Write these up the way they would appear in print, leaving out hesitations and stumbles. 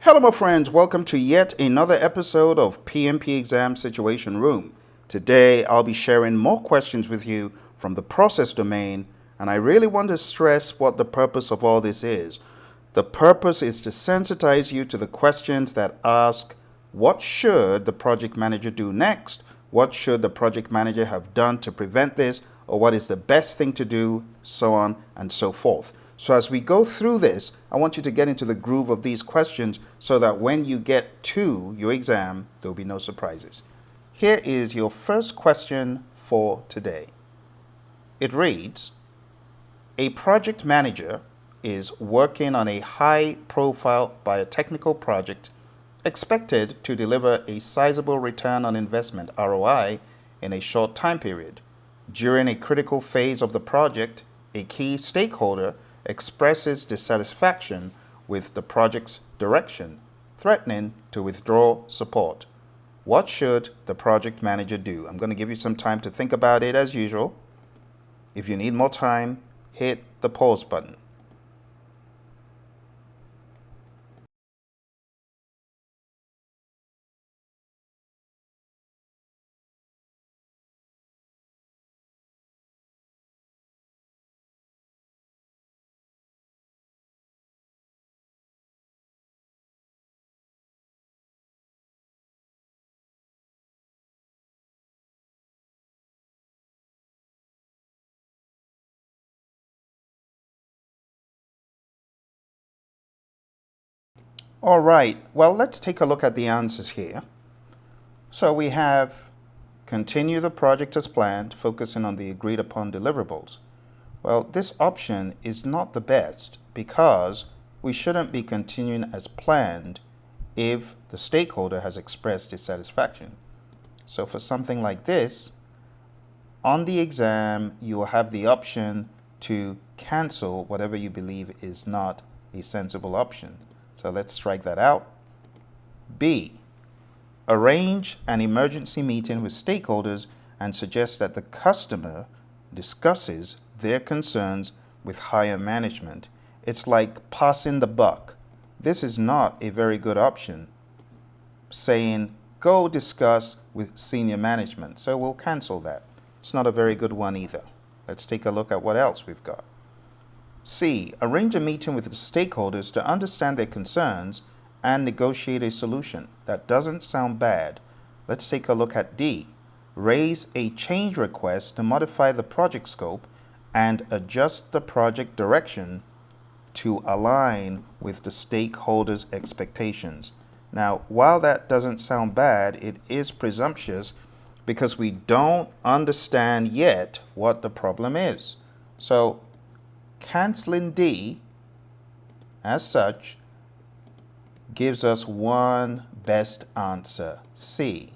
Hello, my friends. Welcome to yet another episode of PMP Exam Situation Room. Today, I'll be sharing more questions with you from the process domain, and I really want to stress what the purpose of all this is. The purpose is to sensitize you to the questions that ask, what should the project manager do next? What should the project manager have done to prevent this? Or what is the best thing to do? So on and so forth. So as we go through this, I want you to get into the groove of these questions so that when you get to your exam, there'll be no surprises. Here is your first question for today. It reads, a project manager is working on a high-profile biotechnical project expected to deliver a sizable return on investment (ROI) in a short time period. During a critical phase of the project, a key stakeholder expresses dissatisfaction with the project's direction, threatening to withdraw support. What should the project manager do? I'm going to give you some time to think about it as usual. If you need more time, hit the pause button. All right, well, let's take a look at the answers here. So we have continue the project as planned, focusing on the agreed upon deliverables. Well, this option is not the best because we shouldn't be continuing as planned if the stakeholder has expressed dissatisfaction. So for something like this, on the exam, you will have the option to cancel whatever you believe is not a sensible option. So let's strike that out. B, arrange an emergency meeting with stakeholders and suggest that the customer discusses their concerns with higher management. It's like passing the buck. This is not a very good option, saying go discuss with senior management. So we'll cancel that. It's not a very good one either. Let's take a look at what else we've got. C, arrange a meeting with the stakeholders to understand their concerns and negotiate a solution. That doesn't sound bad. Let's take a look at D. Raise a change request to modify the project scope and adjust the project direction to align with the stakeholders' expectations. Now, while that doesn't sound bad, it is presumptuous because we don't understand yet what the problem is. So, canceling D as such gives us one best answer, C.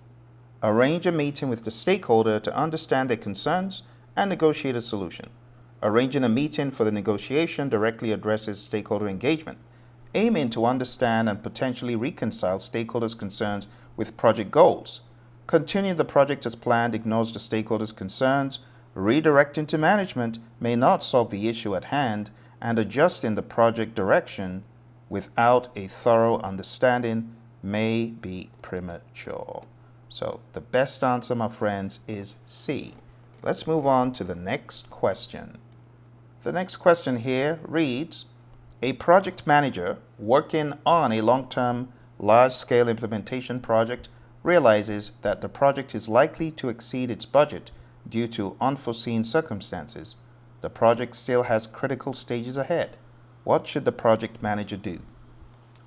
Arrange a meeting with the stakeholder to understand their concerns and negotiate a solution. Arranging a meeting for the negotiation directly addresses stakeholder engagement, aiming to understand and potentially reconcile stakeholders' concerns with project goals. Continuing the project as planned ignores the stakeholders' concerns. Redirecting to management may not solve the issue at hand, and adjusting the project direction without a thorough understanding may be premature. So the best answer, my friends, is C. Let's move on to the next question. The next question here reads, a project manager working on a long-term, large-scale implementation project realizes that the project is likely to exceed its budget due to unforeseen circumstances. The project still has critical stages ahead. What should the project manager do?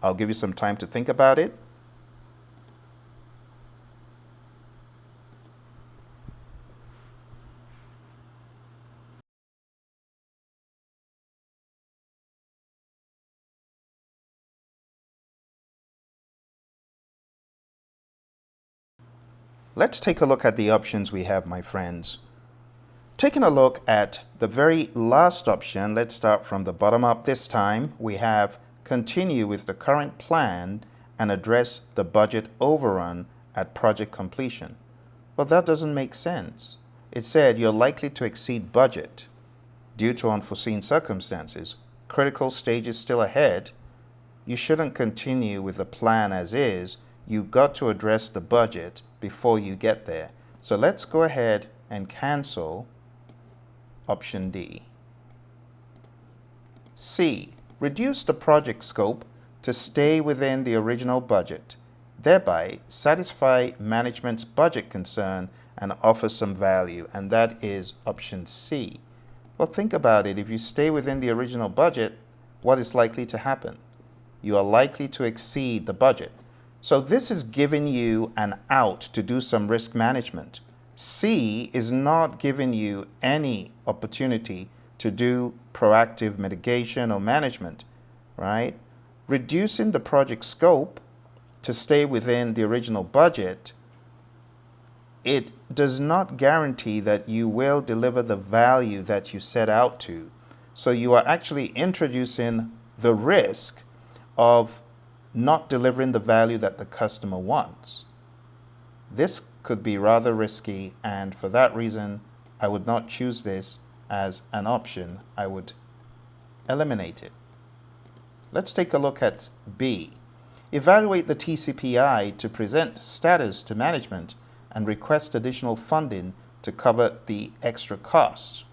I'll give you some time to think about it. Let's take a look at the options we have, my friends. Taking a look at the very last option, let's start from the bottom up this time. We have continue with the current plan and address the budget overrun at project completion. Well, that doesn't make sense. It said you're likely to exceed budget due to unforeseen circumstances. Critical stages still ahead. you shouldn't continue with the plan as is. You've got to address the budget before you get there. So let's go ahead and cancel option D. C. Reduce the project scope to stay within the original budget, thereby satisfy management's budget concern and offer some value, and that is option C. Well, think about it. If you stay within the original budget, what is likely to happen? You are likely to exceed the budget. So this is giving you an out to do some risk management. C is not giving you any opportunity to do proactive mitigation or management, right? Reducing the project scope to stay within the original budget, it does not guarantee that you will deliver the value that you set out to. So you are actually introducing the risk of not delivering the value that the customer wants. This could be rather risky, and for that reason, I would not choose this as an option. I would eliminate it. Let's take a look at B. Evaluate the TCPI to present status to management and request additional funding to cover the extra costs.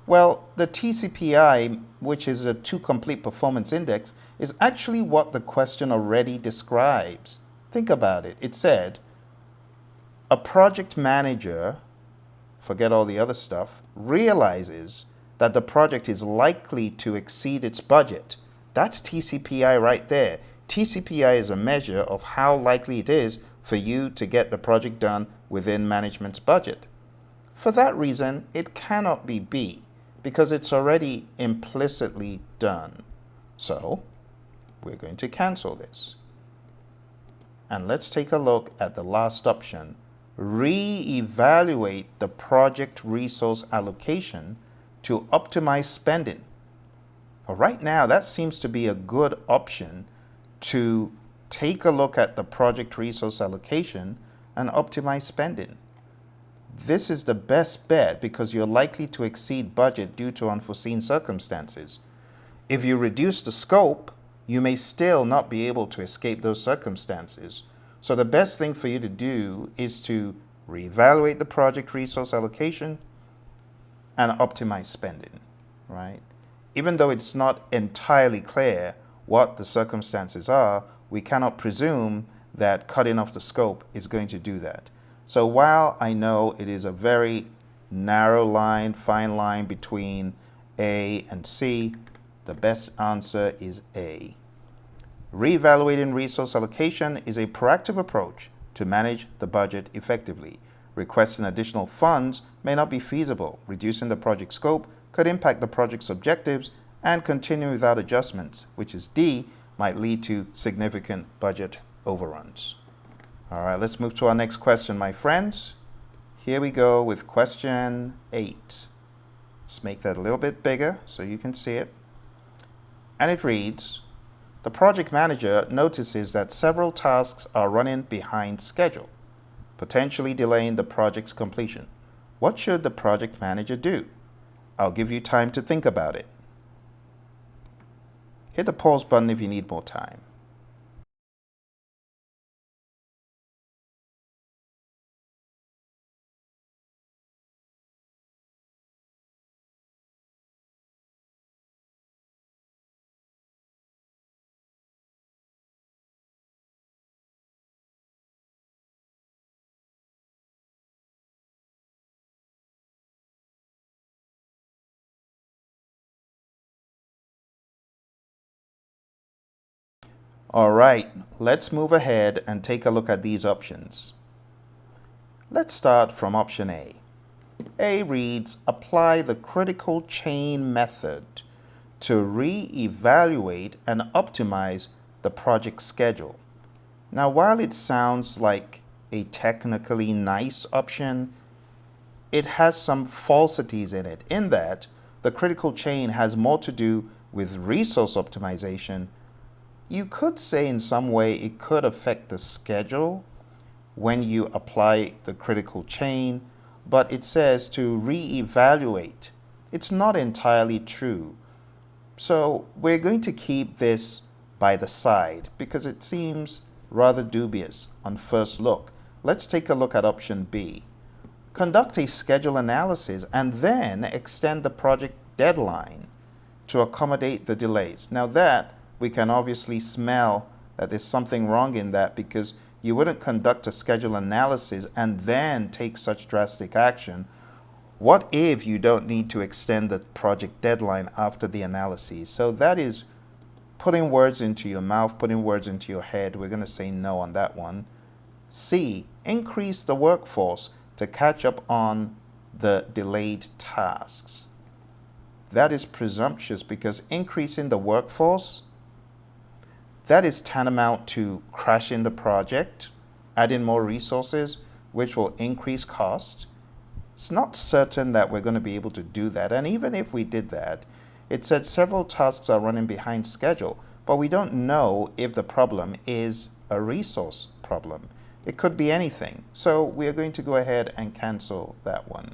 Well, the TCPI, which is a two complete performance index, is actually what the question already describes. Think about it. It said, a project manager, forget all the other stuff, realizes that the project is likely to exceed its budget. That's TCPI right there. TCPI is a measure of how likely it is for you to get the project done within management's budget. For that reason, it cannot be B because it's already implicitly done. So we're going to cancel this. And let's take a look at the last option. Re-evaluate the project resource allocation to optimize spending. Well, right now, that seems to be a good option to take a look at the project resource allocation and optimize spending. This is the best bet because you're likely to exceed budget due to unforeseen circumstances. If you reduce the scope, you may still not be able to escape those circumstances. So the best thing for you to do is to reevaluate the project resource allocation and optimize spending, right? Even though it's not entirely clear what the circumstances are, we cannot presume that cutting off the scope is going to do that. So while I know it is a very narrow line, fine line between A and C, the best answer is A. Reevaluating resource allocation is a proactive approach to manage the budget effectively. Requesting additional funds may not be feasible. Reducing the project scope could impact the project's objectives, and continuing without adjustments, which is D, might lead to significant budget overruns. All right, let's move to our next question, my friends. Here we go with question 8. Let's make that a little bit bigger so you can see it. And it reads, the project manager notices that several tasks are running behind schedule, potentially delaying the project's completion. What should the project manager do? I'll give you time to think about it. Hit the pause button if you need more time. All right, let's move ahead and take a look at these options. Let's start from option A. A reads, apply the critical chain method to re-evaluate and optimize the project schedule. Now, while it sounds like a technically nice option, it has some falsities in it, in that the critical chain has more to do with resource optimization. You could say in some way it could affect the schedule when you apply the critical chain, but it says to re-evaluate. It's not entirely true. So we're going to keep this by the side because it seems rather dubious on first look. Let's take a look at option B. Conduct a schedule analysis and then extend the project deadline to accommodate the delays. Now that we can obviously smell that there's something wrong in that, because you wouldn't conduct a schedule analysis and then take such drastic action. What if you don't need to extend the project deadline after the analysis? So that is putting words into your mouth, putting words into your head. We're going to say no on that one. C, increase the workforce to catch up on the delayed tasks. That is presumptuous, because increasing the workforce, that is tantamount to crashing the project, adding more resources, which will increase cost. It's not certain that we're going to be able to do that. And even if we did that, it said several tasks are running behind schedule, but we don't know if the problem is a resource problem. It could be anything. So we are going to go ahead and cancel that one.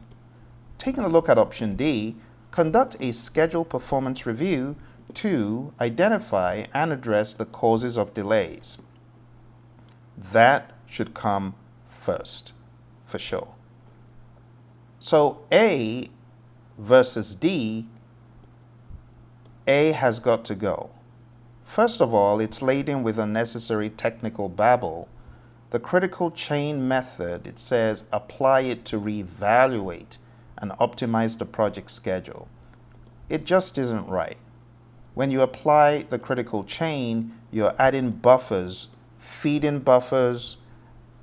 Taking a look at option D, conduct a schedule performance review to identify and address the causes of delays. That should come first, for sure. So A versus D, A has got to go. First of all, it's laden with unnecessary technical babble. The critical chain method, it says, apply it to reevaluate and optimize the project schedule. It just isn't right. When you apply the critical chain, you're adding buffers, feeding buffers,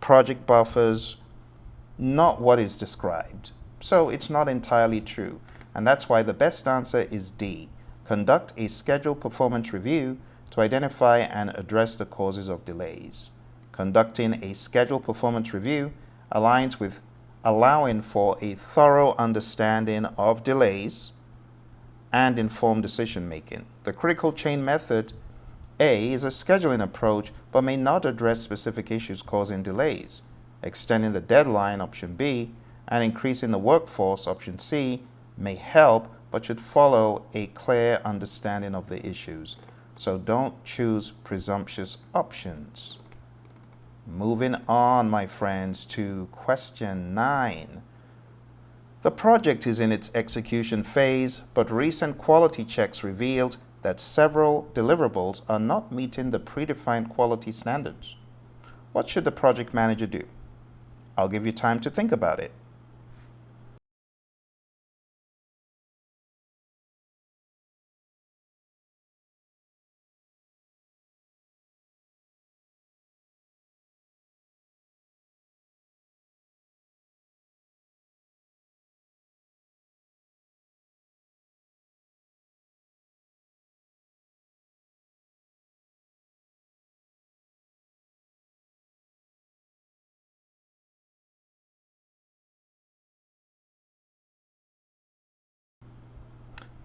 project buffers, not what is described. So it's not entirely true. And that's why the best answer is D. Conduct a schedule performance review to identify and address the causes of delays. Conducting a schedule performance review aligns with allowing for a thorough understanding of delays and informed decision making. The critical chain method, A, is a scheduling approach but may not address specific issues causing delays. Extending the deadline, option B, and increasing the workforce, option C, may help but should follow a clear understanding of the issues. So don't choose presumptuous options. Moving on, my friends, to question 9. The project is in its execution phase, but recent quality checks revealed that several deliverables are not meeting the predefined quality standards. What should the project manager do? I'll give you time to think about it.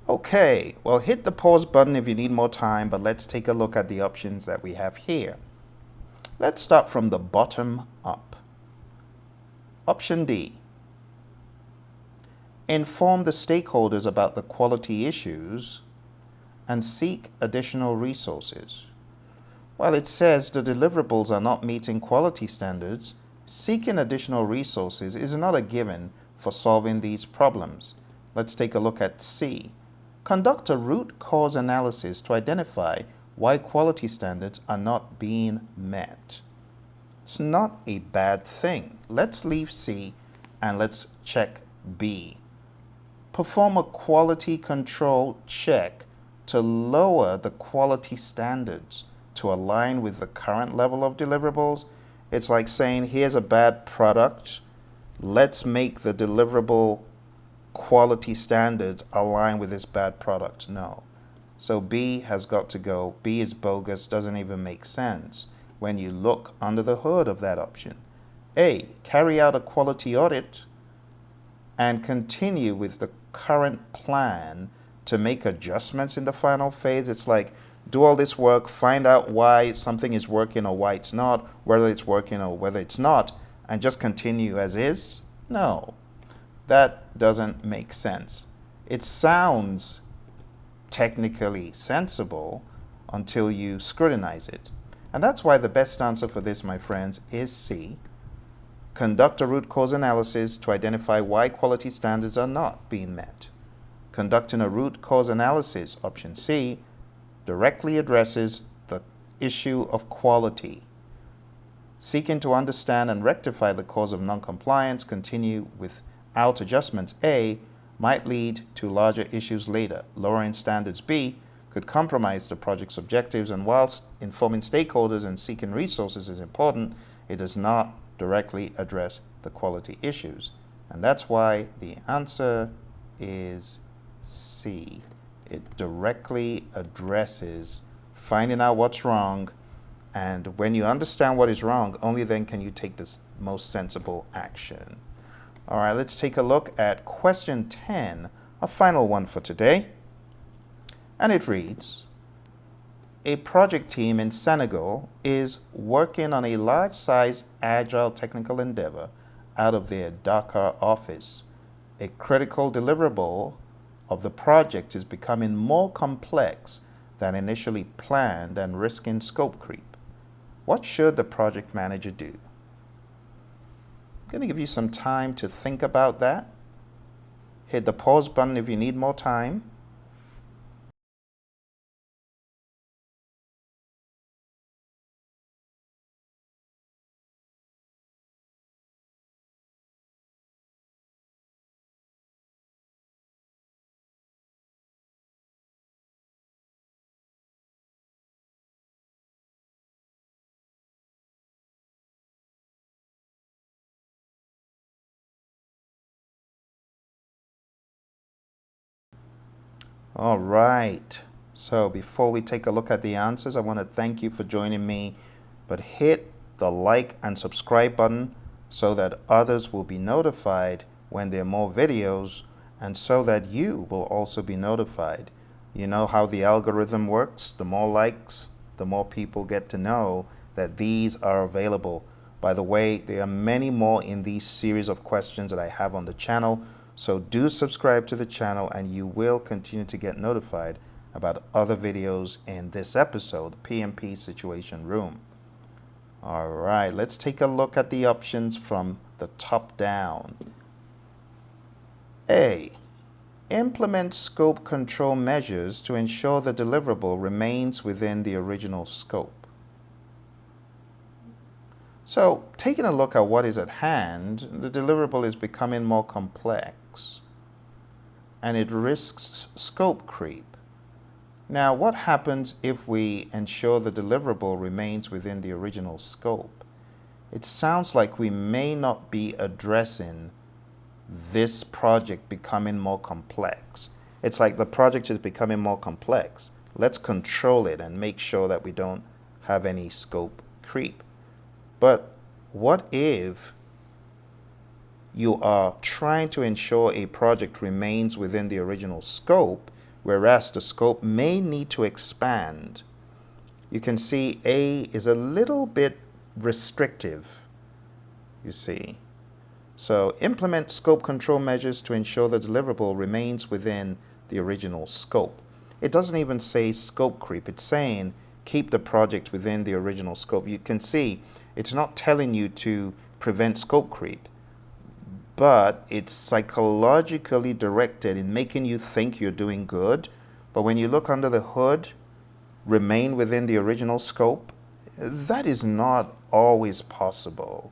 Okay, well, hit the pause button if you need more time, but let's take a look at the options that we have here. Let's start from the bottom up. Option D. Inform the stakeholders about the quality issues and seek additional resources. While it says the deliverables are not meeting quality standards, seeking additional resources is not a given for solving these problems. Let's take a look at C. Conduct a root cause analysis to identify why quality standards are not being met. It's not a bad thing. Let's leave C and let's check B. Perform a quality control check to lower the quality standards to align with the current level of deliverables. It's like saying, here's a bad product. Let's make the deliverable quality standards align with this bad product. No. So B has got to go. B is bogus, doesn't even make sense when you look under the hood of that option. A, carry out a quality audit and continue with the current plan to make adjustments in the final phase. It's like, do all this work, find out why something is working or why it's not, whether it's working or whether it's not, and just continue as is? No. That doesn't make sense. It sounds technically sensible until you scrutinize it. And that's why the best answer for this, my friends, is C. Conduct a root cause analysis to identify why quality standards are not being met. Conducting a root cause analysis, option C, directly addresses the issue of quality. Seeking to understand and rectify the cause of noncompliance, continue without adjustments, A, might lead to larger issues later. Lowering standards, B, could compromise the project's objectives, and whilst informing stakeholders and seeking resources is important, it does not directly address the quality issues. And that's why the answer is C. It directly addresses finding out what's wrong, and when you understand what is wrong, only then can you take this most sensible action. All right, let's take a look at question 10, a final one for today. And it reads, a project team in Senegal is working on a large-size Agile technical endeavor out of their Dakar office. A critical deliverable of the project is becoming more complex than initially planned and risking scope creep. What should the project manager do? I'm going to give you some time to think about that. Hit the pause button if you need more time. All right, so before we take a look at the answers, I want to thank you for joining me, but hit the like and subscribe button so that others will be notified when there are more videos, and so that you will also be notified. You know how the algorithm works. The more likes, the more people get to know that these are available. By the way, there are many more in these series of questions that I have on the channel. So do subscribe to the channel and you will continue to get notified about other videos in this episode, PMP Situation Room. All right, let's take a look at the options from the top down. A, implement scope control measures to ensure the deliverable remains within the original scope. So, taking a look at what is at hand, the deliverable is becoming more complex, and it risks scope creep. Now, what happens if we ensure the deliverable remains within the original scope? It sounds like we may not be addressing this project becoming more complex. It's like the project is becoming more complex. Let's control it and make sure that we don't have any scope creep. But what if you are trying to ensure a project remains within the original scope, whereas the scope may need to expand? You can see A is a little bit restrictive, you see. So implement scope control measures to ensure the deliverable remains within the original scope. It doesn't even say scope creep. It's saying keep the project within the original scope. You can see it's not telling you to prevent scope creep, but it's psychologically directed in making you think you're doing good. But when you look under the hood, remain within the original scope, that is not always possible.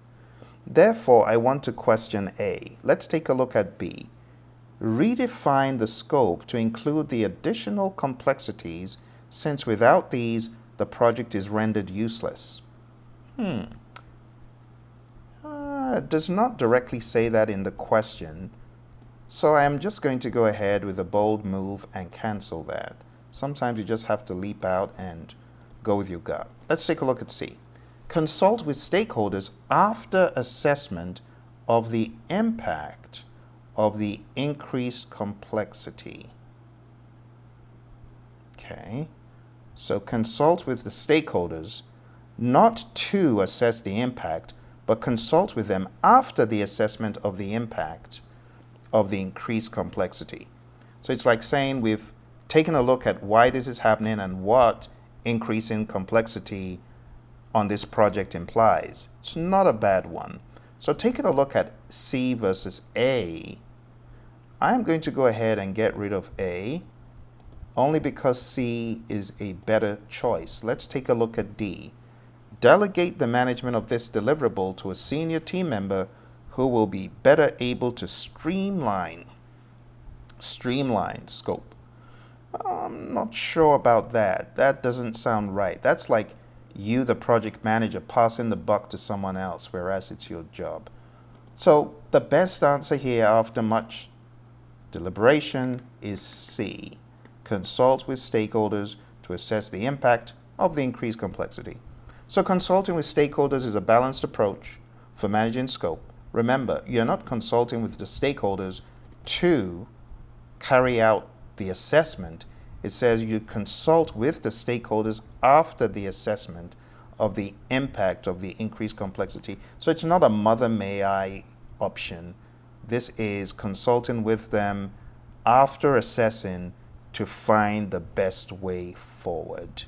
Therefore, I want to question A. Let's take a look at B. Redefine the scope to include the additional complexities, since without these, the project is rendered useless. It does not directly say that in the question, so I'm just going to go ahead with a bold move and cancel that. Sometimes you just have to leap out and go with your gut. Let's take a look at C. Consult with stakeholders after assessment of the impact of the increased complexity. Okay, so consult with the stakeholders, not to assess the impact, but consult with them after the assessment of the impact of the increased complexity. So it's like saying we've taken a look at why this is happening and what increase in complexity on this project implies. It's not a bad one. So taking a look at C versus A, I am going to go ahead and get rid of A only because C is a better choice. Let's take a look at D. Delegate the management of this deliverable to a senior team member who will be better able to streamline scope. I'm not sure about that. That doesn't sound right. That's like you, the project manager, passing the buck to someone else, whereas it's your job. So the best answer here after much deliberation is C. Consult with stakeholders to assess the impact of the increased complexity. So consulting with stakeholders is a balanced approach for managing scope. Remember, you're not consulting with the stakeholders to carry out the assessment. It says you consult with the stakeholders after the assessment of the impact of the increased complexity. So it's not a mother may I option. This is consulting with them after assessing to find the best way forward.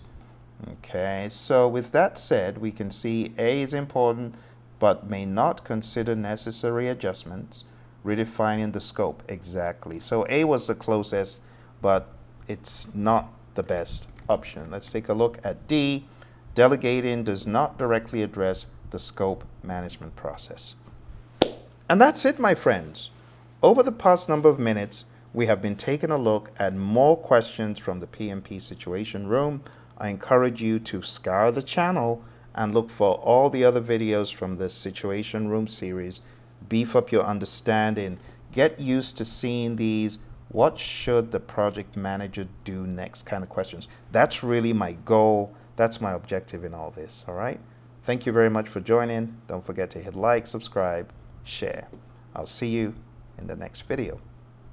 Okay, so with that said, we can see A is important but may not consider necessary adjustments. Redefining the scope, exactly. So A was the closest, but it's not the best option. Let's take a look at D. Delegating does not directly address the scope management process. And that's it, my friends. Over the past number of minutes, we have been taking a look at more questions from the PMP Situation Room. I encourage you to scour the channel and look for all the other videos from the Situation Room series. Beef up your understanding. Get used to seeing these what should the project manager do next kind of questions. That's really my goal. That's my objective in all this, all right? Thank you very much for joining. Don't forget to hit like, subscribe, share. I'll see you in the next video.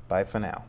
Bye for now.